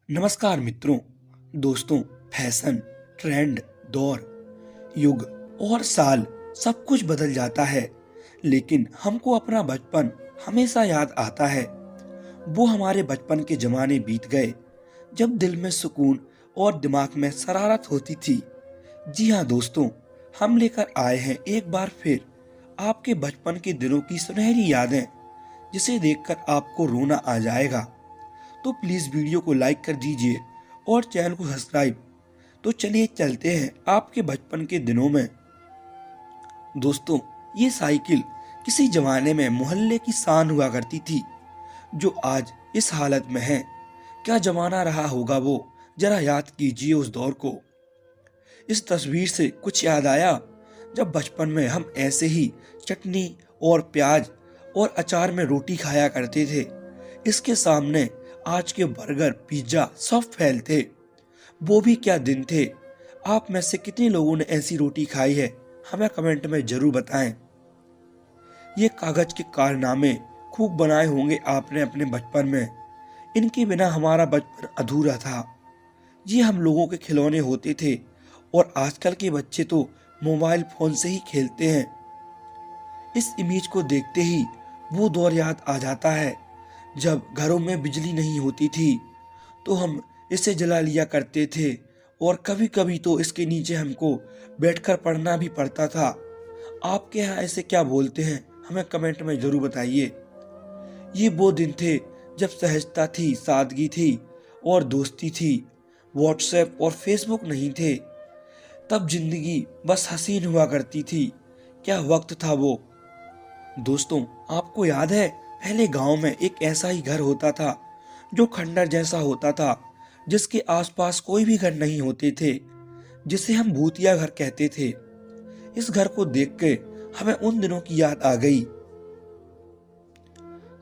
नमस्कार मित्रों, दोस्तों। फैशन, ट्रेंड, दौर, युग और साल सब कुछ बदल जाता है, लेकिन हमको अपना बचपन हमेशा याद आता है। वो हमारे बचपन के जमाने बीत गए जब दिल में सुकून और दिमाग में शरारत होती थी। जी हाँ दोस्तों, हम लेकर आए हैं एक बार फिर आपके बचपन के दिनों की सुनहरी यादें, जिसे देखकर आपको रोना आ जाएगा। तो प्लीज वीडियो को लाइक कर दीजिए और चैनल को सब्सक्राइब। तो चलिए चलते हैं आपके बचपन के दिनों में। दोस्तों, ये साइकिल किसी जमाने में मोहल्ले की शान हुआ करती थी, जो आज इस हालत में है। क्या जमाना रहा होगा वो, जरा याद कीजिए उस दौर को। इस तस्वीर से कुछ याद आया जब बचपन में हम ऐसे ही चटनी और प्याज और अचार में रोटी खाया करते थे। इसके सामने आज के बर्गर, पिज्जा सब फेल थे। वो भी क्या दिन थे। आप में से कितने लोगों ने ऐसी रोटी खाई है, हमें कमेंट में जरूर बताएं। ये कागज के कारनामे खूब बनाए होंगे आपने अपने बचपन में। इनके बिना हमारा बचपन अधूरा था। ये हम लोगों के खिलौने होते थे और आजकल के बच्चे तो मोबाइल फोन से ही खेलते हैं। इस इमेज को देखते ही वो दौर याद आ जाता है जब घरों में बिजली नहीं होती थी, तो हम इसे जला लिया करते थे और कभी कभी तो इसके नीचे हमको बैठकर पढ़ना भी पड़ता था। आपके यहाँ ऐसे क्या बोलते हैं, हमें कमेंट में जरूर बताइए। ये वो दिन थे जब सहजता थी, सादगी थी और दोस्ती थी। व्हाट्सएप और फेसबुक नहीं थे, तब जिंदगी बस हसीन हुआ करती थी। क्या वक्त था वो। दोस्तों, आपको याद है पहले गांव में एक ऐसा ही घर होता था जो खंडर जैसा होता था, जिसके आसपास कोई भी घर नहीं होते थे, जिसे हम भूतिया घर कहते थे। इस घर को देख के हमें उन दिनों की याद आ गई।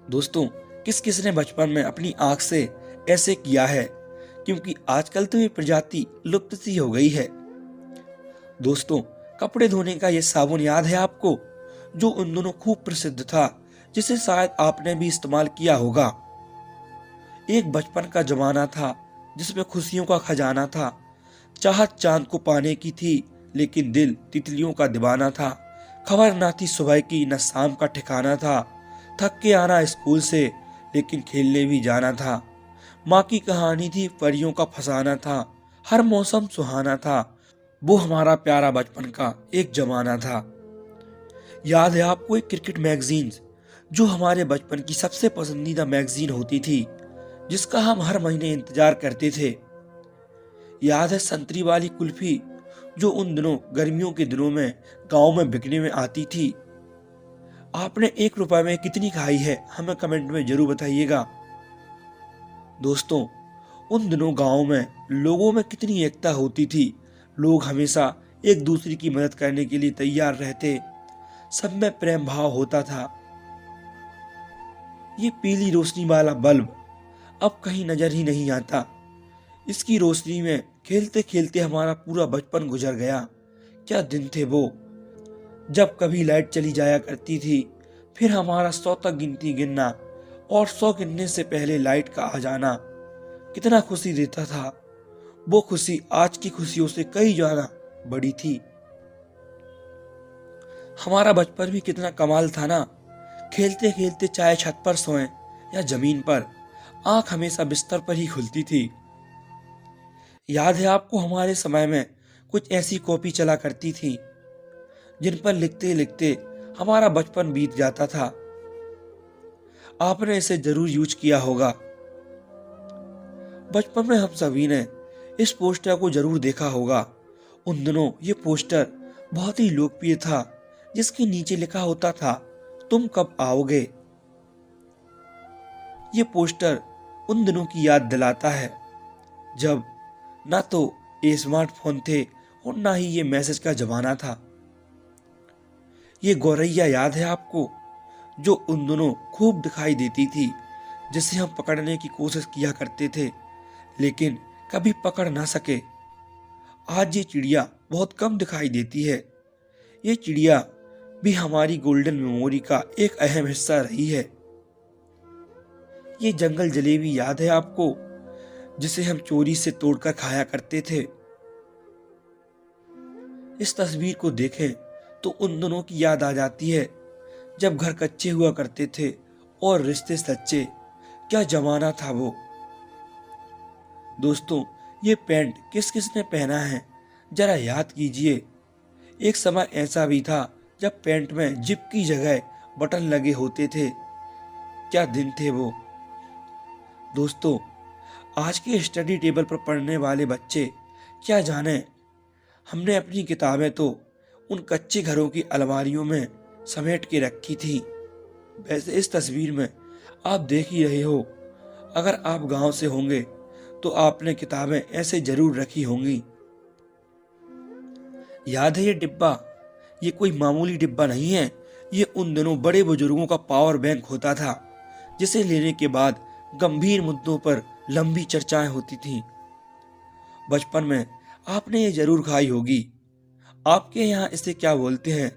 दोस्तों, किस किस ने बचपन में अपनी आंख से ऐसे किया है, क्योंकि आजकल तो ये प्रजाति लुप्त सी हो गई है। दोस्तों, कपड़े धोने का ये साबुन याद है आपको, जो उन दिनों खूब प्रसिद्ध था, जिसे शायद आपने भी इस्तेमाल किया होगा। एक बचपन का जमाना था जिसमें खुशियों का खजाना था। चाहत चांद को पाने की थी, लेकिन दिल तितलियों का दीवाना था। खबर ना थी सुबह की, न शाम का ठिकाना था। थक के आना स्कूल से, लेकिन खेलने भी जाना था। माँ की कहानी थी, परियों का फसाना था। हर मौसम सुहाना था। वो हमारा प्यारा बचपन का एक जमाना था। याद है आपको एक क्रिकेट मैगजीन, जो हमारे बचपन की सबसे पसंदीदा मैगजीन होती थी, जिसका हम हर महीने इंतजार करते थे। याद है संतरी वाली कुल्फी, जो उन दिनों गर्मियों के दिनों में गांव में बिकने में आती थी। आपने 1 रुपए में कितनी खाई है, हमें कमेंट में जरूर बताइएगा। दोस्तों, उन दिनों गांव में लोगों में कितनी एकता होती थी। लोग हमेशा एक दूसरे की मदद करने के लिए तैयार रहते। सब में प्रेम भाव होता था। ये पीली रोशनी वाला बल्ब अब कहीं नजर ही नहीं आता। इसकी रोशनी में खेलते खेलते हमारा पूरा बचपन गुजर गया। क्या दिन थे वो, जब कभी लाइट चली जाया करती थी, फिर हमारा 100 तक गिनती गिनना और 100 गिनने से पहले लाइट का आ जाना कितना खुशी देता था। वो खुशी आज की खुशियों से कई ज्यादा बड़ी थी। हमारा बचपन भी कितना कमाल था ना। खेलते खेलते चाहे छत पर सोएं या जमीन पर, आंख हमेशा बिस्तर पर ही खुलती थी। याद है आपको हमारे समय में कुछ ऐसी कॉपी चला करती थी, जिन पर लिखते लिखते हमारा बचपन बीत जाता था। आपने इसे जरूर यूज किया होगा। बचपन में हम सभी ने इस पोस्टर को जरूर देखा होगा। उन दिनों ये पोस्टर बहुत ही लोकप्रिय था, जिसके नीचे लिखा होता था, तुम कब आओगे। ये पोस्टर उन दिनों की याद दिलाता है जब ना तो ये स्मार्टफोन थे और ना ही ये मैसेज का जमाना था। ये गौरैया याद है आपको, जो उन दिनों खूब दिखाई देती थी, जिसे हम पकड़ने की कोशिश किया करते थे, लेकिन कभी पकड़ ना सके। आज ये चिड़िया बहुत कम दिखाई देती है। ये चिड़िया भी हमारी गोल्डन मेमोरी का एक अहम हिस्सा रही है। ये जंगल जलेबी याद है आपको, जिसे हम चोरी से तोड़कर खाया करते थे। इस तस्वीर को देखें तो उन दिनों की याद आ जाती है जब घर कच्चे हुआ करते थे और रिश्ते सच्चे। क्या जमाना था वो। दोस्तों, ये पैंट किस किस ने पहना है, जरा याद कीजिए। एक समय ऐसा भी था जब पैंट में जिप की जगह बटन लगे होते थे। क्या दिन थे वो। दोस्तों, आज के स्टडी टेबल पर पढ़ने वाले बच्चे क्या जाने, हमने अपनी किताबें तो उन कच्चे घरों की अलमारियों में समेट के रखी थी। वैसे इस तस्वीर में आप देख ही रहे हो, अगर आप गांव से होंगे तो आपने किताबें ऐसे जरूर रखी होंगी। याद है ये डिब्बा? ये कोई मामूली डिब्बा नहीं है। ये उन दिनों बड़े बुजुर्गों का पावर बैंक होता था, जिसे लेने के बाद गंभीर मुद्दों पर लंबी चर्चाएं होती थीं। बचपन में आपने ये जरूर खाई होगी। आपके यहाँ इसे क्या बोलते हैं?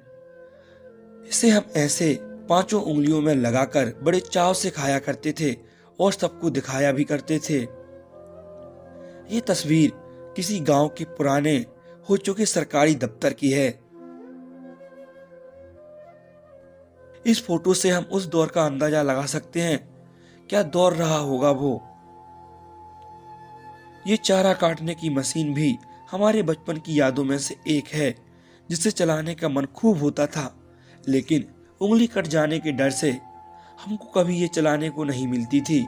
इसे हम ऐसे पांचों उंगलियों में लगाकर बड़े चाव से खाया करते थे और सबको दिखाया भी करते थे। ये तस्वीर किसी गांव के पुराने हो चुके सरकारी दफ्तर की है। इस फोटो से हम उस दौर का अंदाजा लगा सकते हैं। क्या दौर रहा होगा वो। ये चारा काटने की मशीन भी हमारे बचपन की यादों में से एक है, जिसे चलाने का मन खूब होता था, लेकिन उंगली कट जाने के डर से हमको कभी ये चलाने को नहीं मिलती थी।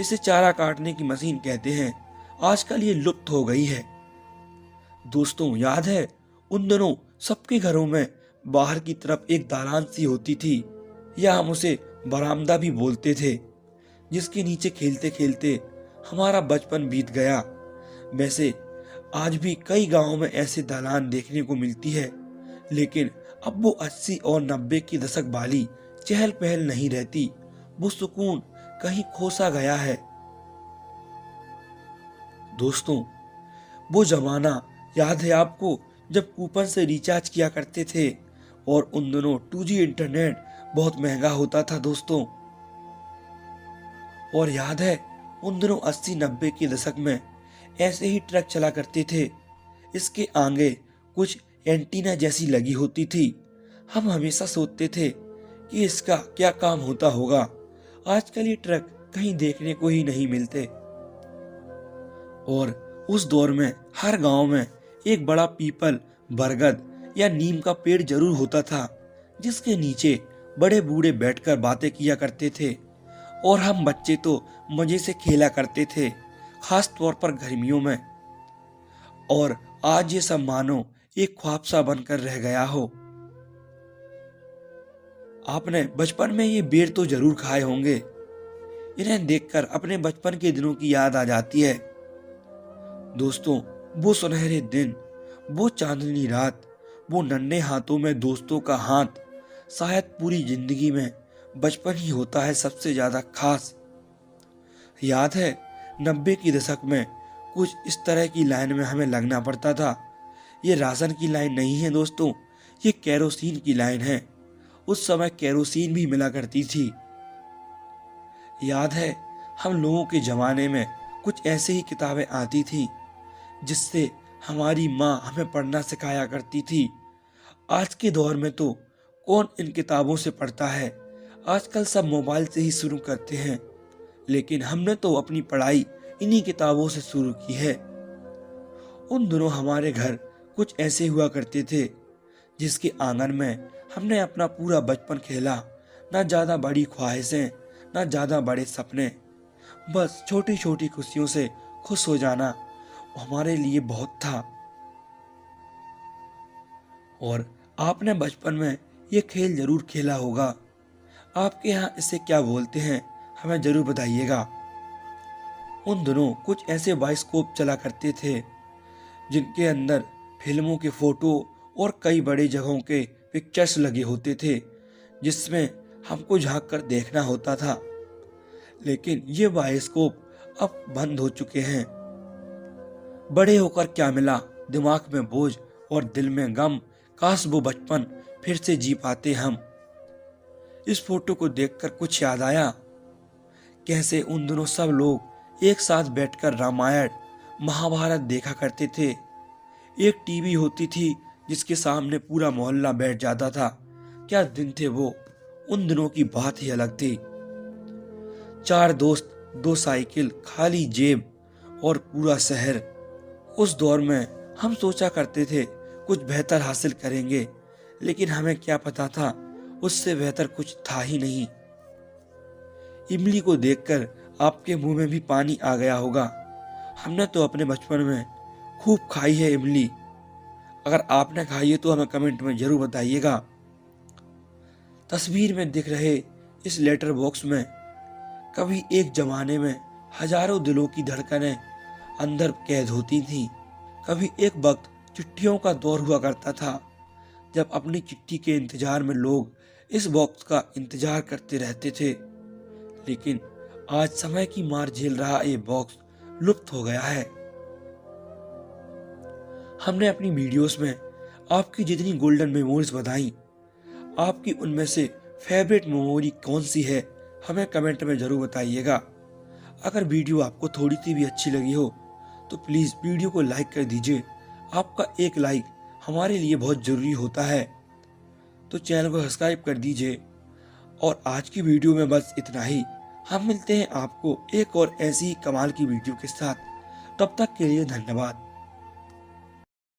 इसे चारा काटने की मशीन कहते हैं। आजकल ये लुप्त हो गई है। दोस्तों, याद है उन दिनों सबके घरों में बाहर की तरफ एक दालान सी होती थी, या हम उसे बरामदा भी बोलते थे, जिसके नीचे खेलते खेलते हमारा बचपन बीत गया। वैसे आज भी कई गांवों में ऐसे दालान देखने को मिलती है, लेकिन अब वो 80 और 90 की दशक वाली चहल पहल नहीं रहती। वो सुकून कहीं खो सा गया है। दोस्तों, वो जमाना याद है आपको जब कूपन से रिचार्ज किया करते थे और उन दिनों 2G इंटरनेट बहुत महंगा होता था दोस्तों। और याद है उन दिनों 80-90 के दशक में ऐसे ही ट्रक चला करते थे। इसके आगे कुछ एंटीना जैसी लगी होती थी। हम हमेशा सोचते थे कि इसका क्या काम होता होगा। आजकल ये ट्रक कहीं देखने को ही नहीं मिलते। और उस दौर में हर गांव में एक बड़ा पीपल, बरगद या नीम का पेड़ जरूर होता था, जिसके नीचे बड़े बूढ़े बैठकर बातें किया करते थे और हम बच्चे तो मजे से खेला करते थे, खास तौर पर गर्मियों में। और आज ये सब मानो एक ख्वाब सा बनकर रह गया हो। आपने बचपन में ये बेर तो जरूर खाए होंगे। इन्हें देखकर अपने बचपन के दिनों की याद आ जाती है। दोस्तों, वो सुनहरे दिन, वो चांदनी रात, वो नन्हे हाथों में दोस्तों का हाथ, शायद पूरी जिंदगी में बचपन ही होता है सबसे ज्यादा खास। याद है 90 की दशक में कुछ इस तरह की लाइन में हमें लगना पड़ता था। ये राशन की लाइन नहीं है दोस्तों, ये केरोसिन की लाइन है। उस समय केरोसिन भी मिला करती थी। याद है हम लोगों के जमाने में कुछ ऐसे ही किताबें आती थी, जिससे हमारी माँ हमें पढ़ना सिखाया करती थी। आज के दौर में तो कौन इन किताबों से पढ़ता है। आजकल सब मोबाइल से ही शुरू करते हैं, लेकिन हमने तो अपनी पढ़ाई इन्हीं किताबों से शुरू की है। उन दिनों हमारे घर कुछ ऐसे हुआ करते थे, जिसके आंगन में हमने अपना पूरा बचपन खेला। ना ज्यादा बड़ी ख्वाहिशें, ना ज्यादा बड़े सपने, बस छोटी छोटी खुशियों से खुश हो जाना हमारे लिए बहुत था। और आपने बचपन में ये खेल जरूर खेला होगा। आपके यहाँ इसे क्या बोलते हैं, हमें जरूर बताइएगा। उन दिनों कुछ ऐसे बाइस्कोप चला करते थे, जिनके अंदर फिल्मों के फोटो और कई बड़ी जगहों के पिक्चर्स लगे होते थे, जिसमें हमको झांक कर देखना होता था। लेकिन ये बाइस्कोप अब बंद हो चुके हैं। बड़े होकर क्या मिला, दिमाग में बोझ और दिल में गम। काश वो बचपन फिर से जी पाते हम। इस फोटो को देखकर कुछ याद आया, कैसे उन दिनों सब लोग एक साथ बैठकर रामायण महाभारत देखा करते थे। एक टीवी होती थी जिसके सामने पूरा मोहल्ला बैठ जाता था। क्या दिन थे वो, उन दिनों की बात ही अलग थी। चार दोस्त, दो साइकिल, खाली जेब और पूरा शहर। उस दौर में हम सोचा करते थे कुछ बेहतर हासिल करेंगे, लेकिन हमें क्या पता था उससे बेहतर कुछ था ही नहीं। इमली को देखकर आपके मुंह में भी पानी आ गया होगा। हमने तो अपने बचपन में खूब खाई है इमली। अगर आपने खाई है तो हमें कमेंट में जरूर बताइएगा। तस्वीर में दिख रहे इस लेटर बॉक्स में कभी एक जमाने में हजारों दिलों की धड़कनें अंदर कैद होती थीं। कभी एक वक्त चिट्ठियों का दौर हुआ करता था, जब अपनी चिट्ठी के इंतजार में लोग इस बॉक्स का इंतजार करते रहते थे। लेकिन आज समय की मार झेल रहा ये बॉक्स लुप्त हो गया है। हमने अपनी वीडियोस में आपकी जितनी गोल्डन मेमोरीज बताई, आपकी उनमें से फेवरेट मेमोरी कौन सी है हमें कमेंट में जरूर बताइएगा। अगर वीडियो आपको थोड़ी सी भी अच्छी लगी हो तो प्लीज वीडियो को लाइक कर दीजिए। आपका एक लाइक हमारे लिए बहुत जरूरी होता है। तो चैनल को सब्सक्राइब कर दीजिए। और आज की वीडियो में बस इतना ही। हम मिलते हैं आपको एक और ऐसी ही कमाल की वीडियो के साथ। तब तक के लिए धन्यवाद।